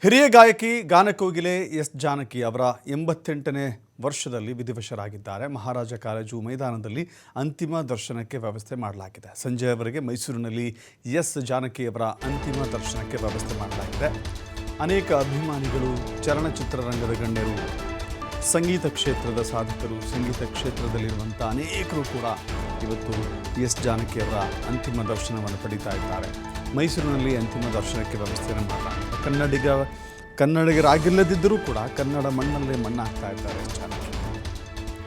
ಹಿರಿಯ ಗಾಯಕಿ ಗಾನಕೋಗಿಲೆ ಎಸ್ ಜಾನಕಿ ಅವರ 88ನೇ ವರ್ಷದಲ್ಲಿ ವಿಧಿವಶರಾಗಿದ್ದಾರೆ. ಮಹಾರಾಜ ಕಾಲೇಜು ಮೈದಾನದಲ್ಲಿ ಅಂತಿಮ ದರ್ಶನಕ್ಕೆ ವ್ಯವಸ್ಥೆ ಮಾಡಲಾಗಿದೆ. ಸಂಜೆಯವರೆಗೆ ಮೈಸೂರಿನಲ್ಲಿ ಎಸ್ ಜಾನಕಿ ಅವರ ಅಂತಿಮ ದರ್ಶನಕ್ಕೆ ವ್ಯವಸ್ಥೆ ಮಾಡಲಾಗಿದೆ. ಅನೇಕ ಅಭಿಮಾನಿಗಳು, ಚಲನಚಿತ್ರರಂಗದ ಗಣ್ಯರು, ಸಂಗೀತ ಕ್ಷೇತ್ರದ ಸಾಧಕರು, ಸಂಗೀತ ಕ್ಷೇತ್ರದಲ್ಲಿರುವಂಥ ಅನೇಕರು ಕೂಡ ಇವತ್ತು ಎಸ್ ಜಾನಕಿ ಅವರ ಅಂತಿಮ ದರ್ಶನವನ್ನು ಪಡೀತಾ ಇದ್ದಾರೆ. ಮೈಸೂರಿನಲ್ಲಿ ಅಂತಿಮ ದರ್ಶನಕ್ಕೆ ವ್ಯವಸ್ಥೆಯನ್ನು ಮಾಡಲಾಗಿದೆ. ಕನ್ನಡಿಗರಾಗಿಲ್ಲದಿದ್ದರೂ ಕೂಡ ಕನ್ನಡ ಮಣ್ಣಲ್ಲೇ ಮಣ್ಣಾಗ್ತಾ ಇದ್ದಾರೆ ಎಸ್ ಜಾನಕಿ.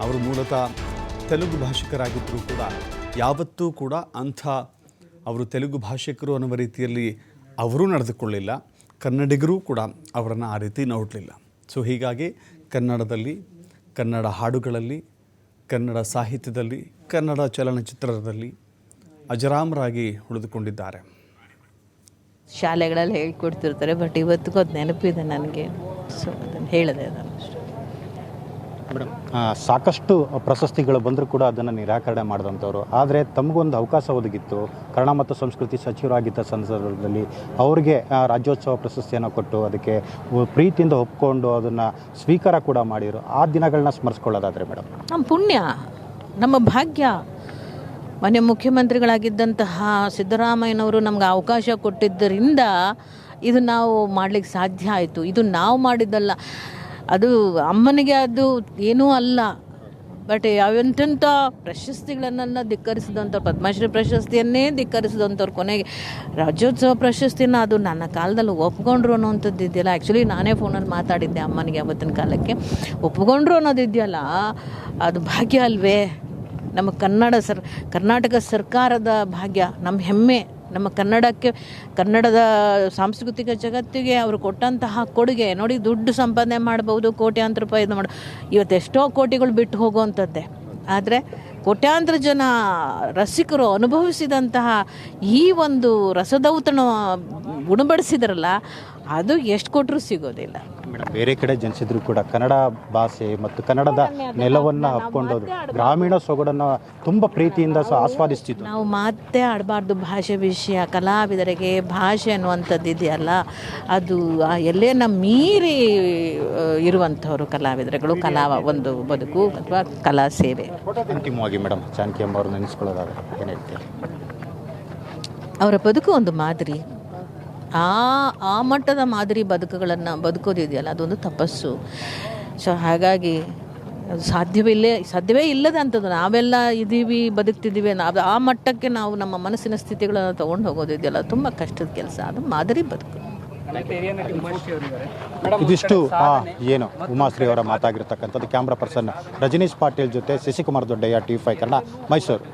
ಅವರು ಮೂಲತಃ ತೆಲುಗು ಭಾಷಿಕರಾಗಿದ್ದರೂ ಕೂಡ ಯಾವತ್ತೂ ಕೂಡ ಅವರು ತೆಲುಗು ಭಾಷಿಕರು ಅನ್ನುವ ರೀತಿಯಲ್ಲಿ ಅವರೂ ನಡೆದುಕೊಳ್ಳಿಲ್ಲ. ಕನ್ನಡಿಗರೂ ಕೂಡ ಅವರನ್ನು ಆ ರೀತಿ ನೋಡಲಿಲ್ಲ. ಸೊ ಹೀಗಾಗಿ ಕನ್ನಡದಲ್ಲಿ, ಕನ್ನಡ ಹಾಡುಗಳಲ್ಲಿ, ಕನ್ನಡ ಸಾಹಿತ್ಯದಲ್ಲಿ, ಕನ್ನಡ ಚಲನಚಿತ್ರದಲ್ಲಿ ಅಜರಾಮರಾಗಿ ಉಳಿದುಕೊಂಡಿದ್ದಾರೆ. ಶಾಲೆಗಳಲ್ಲಿ ಹೇಳ್ಕೊಡ್ತಿರ್ತಾರೆ, ಬಟ್ ಇವತ್ತಿಗೂ ಅದು ನೆನಪಿದೆ ನನಗೆ. ಸೊ ಅದನ್ನು ಹೇಳಿದೆ ನಾನು ಅಷ್ಟೇ. ಮೇಡಮ್, ಸಾಕಷ್ಟು ಪ್ರಶಸ್ತಿಗಳು ಬಂದರೂ ಕೂಡ ಅದನ್ನು ನಿರಾಕರಣೆ ಮಾಡಿದಂಥವ್ರು. ಆದರೆ ತಮಗೊಂದು ಅವಕಾಶ ಒದಗಿತ್ತು. ಕನ್ನಡ ಮತ್ತು ಸಂಸ್ಕೃತಿ ಸಚಿವರಾಗಿದ್ದ ಸಂದರ್ಭದಲ್ಲಿ ಅವರಿಗೆ ರಾಜ್ಯೋತ್ಸವ ಪ್ರಶಸ್ತಿಯನ್ನು ಕೊಟ್ಟು ಅದಕ್ಕೆ ಪ್ರೀತಿಯಿಂದ ಒಪ್ಕೊಂಡು ಅದನ್ನು ಸ್ವೀಕಾರ ಕೂಡ ಮಾಡಿದರು. ಆ ದಿನಗಳನ್ನ ಸ್ಮರಿಸ್ಕೊಳ್ಳೋದಾದರೆ ಮೇಡಮ್, ನಮ್ಮ ಪುಣ್ಯ, ನಮ್ಮ ಭಾಗ್ಯ. ಮಾನ್ಯ ಮುಖ್ಯಮಂತ್ರಿಗಳಾಗಿದ್ದಂತಹ ಸಿದ್ದರಾಮಯ್ಯನವರು ನಮ್ಗೆ ಅವಕಾಶ ಕೊಟ್ಟಿದ್ದರಿಂದ ಇದು ನಾವು ಮಾಡಲಿಕ್ಕೆ ಸಾಧ್ಯ ಆಯಿತು. ಇದು ನಾವು ಮಾಡಿದ್ದಲ್ಲ, ಅದು ಅಮ್ಮನಿಗೆ ಅದು ಏನೂ ಅಲ್ಲ. ಬಟ್ ಎಂತೆಂಥ ಪ್ರಶಸ್ತಿಗಳನ್ನೆಲ್ಲ ಧಿಕ್ಕರಿಸಿದಂಥವ್ರು, ಪದ್ಮಶ್ರೀ ಪ್ರಶಸ್ತಿಯನ್ನೇ ಧಿಕ್ಕರಿಸಿದಂಥವ್ರು ಕೊನೆಗೆ ರಾಜ್ಯೋತ್ಸವ ಪ್ರಶಸ್ತಿನ ಅದು ನನ್ನ ಕಾಲದಲ್ಲಿ ಒಪ್ಕೊಂಡ್ರು ಅನ್ನೋವಂಥದ್ದು ಇದೆಯಲ್ಲ. ಆ್ಯಕ್ಚುಲಿ ನಾನೇ ಫೋನಲ್ಲಿ ಮಾತಾಡಿದ್ದೆ ಅಮ್ಮನಿಗೆ ಅವತ್ತಿನ ಕಾಲಕ್ಕೆ. ಒಪ್ಕೊಂಡ್ರು ಅನ್ನೋದು ಇದೆಯಲ್ಲ, ಅದು ಭಾಗ್ಯ ಅಲ್ವೇ? ನಮ್ಮ ಕರ್ನಾಟಕ ಸರ್ಕಾರದ ಭಾಗ್ಯ, ನಮ್ಮ ಹೆಮ್ಮೆ. ನಮ್ಮ ಕನ್ನಡದ ಸಾಂಸ್ಕೃತಿಕ ಜಗತ್ತಿಗೆ ಅವರು ಕೊಟ್ಟಂತಹ ಕೊಡುಗೆ ನೋಡಿ. ದುಡ್ಡು ಸಂಪಾದನೆ ಮಾಡ್ಬೋದು, ಕೋಟ್ಯಾಂತರ ರೂಪಾಯಿ ಇದು ಇವತ್ತು ಎಷ್ಟೋ ಕೋಟಿಗಳು ಬಿಟ್ಟು ಹೋಗುವಂಥದ್ದೇ. ಆದರೆ ಕೋಟ್ಯಾಂತರ ಜನ ರಸಿಕರು ಅನುಭವಿಸಿದಂತಹ ಈ ಒಂದು ರಸದೌತಣ ಗುಣಪಡಿಸಿದ್ರಲ್ಲ, ಅದು ಎಷ್ಟು ಕೊಟ್ಟರೂ ಸಿಗೋದಿಲ್ಲ ಮೇಡಮ್. ಬೇರೆ ಕಡೆ ಜನಿಸಿದ್ರು ಕೂಡ ಕನ್ನಡ ಭಾಷೆ ಮತ್ತು ಕನ್ನಡದ ನೆಲವನ್ನು ಹಬ್ಕೊಂಡೋದು, ಗ್ರಾಮೀಣ ಸೊಗಡನ್ನು ತುಂಬ ಪ್ರೀತಿಯಿಂದ ಆಸ್ವಾದಿಸ್ತಿತ್ತು. ನಾವು ಮಾತೇ ಆಡಬಾರ್ದು ಭಾಷೆ ವಿಷಯ. ಕಲಾವಿದರಿಗೆ ಭಾಷೆ ಅನ್ನುವಂಥದ್ದು ಇದೆಯಲ್ಲ, ಅದು ಎಲ್ಲೇನ ಮೀರಿ ಇರುವಂಥವ್ರು ಕಲಾವಿದರುಗಳು. ಒಂದು ಬದುಕು ಅಥವಾ ಕಲಾ ಸೇವೆ. ಅಂತಿಮವಾಗಿ ಮೇಡಮ್, ಜಾನಕಿ ಅಮ್ಮ ಅವ್ರನ್ನ ನೆನೆಸ್ಕೊಳ್ಳೋದಾದ್ರೆ ಏನು ಹೇಳ್ತೀವಿ? ಅವರ ಬದುಕು ಒಂದು ಮಾದರಿ. ಆ ಮಟ್ಟದ ಮಾದರಿ ಬದುಕೋದಿದೆಯಲ್ಲ, ಅದೊಂದು ತಪಸ್ಸು. ಸೊ ಹಾಗಾಗಿ ಸಾಧ್ಯವೇ ಇಲ್ಲದಂಥದ್ದು. ನಾವೆಲ್ಲ ಇದ್ದೀವಿ, ಬದುಕ್ತಿದ್ದೀವಿ, ನಾವು ಆ ಮಟ್ಟಕ್ಕೆ ನಾವು ನಮ್ಮ ಮನಸ್ಸಿನ ಸ್ಥಿತಿಗಳನ್ನು ತೊಗೊಂಡು ಹೋಗೋದಿದೆಯಲ್ಲ, ತುಂಬ ಕಷ್ಟದ ಕೆಲಸ. ಅದು ಮಾದರಿ ಬದುಕು. ಇದಿಷ್ಟು ಏನು ಉಮಾಶ್ರೀ ಅವರ ಮಾತಾಗಿರ್ತಕ್ಕಂಥದ್ದು. ಕ್ಯಾಮ್ರಾ ಪರ್ಸನ್ ರಜನೀಶ್ ಪಾಟೀಲ್ ಜೊತೆ ಶಶಿಕುಮಾರ್ ದೊಡ್ಡಯ್ಯ, TV5 ಕನ್ನಡ, ಮೈಸೂರು.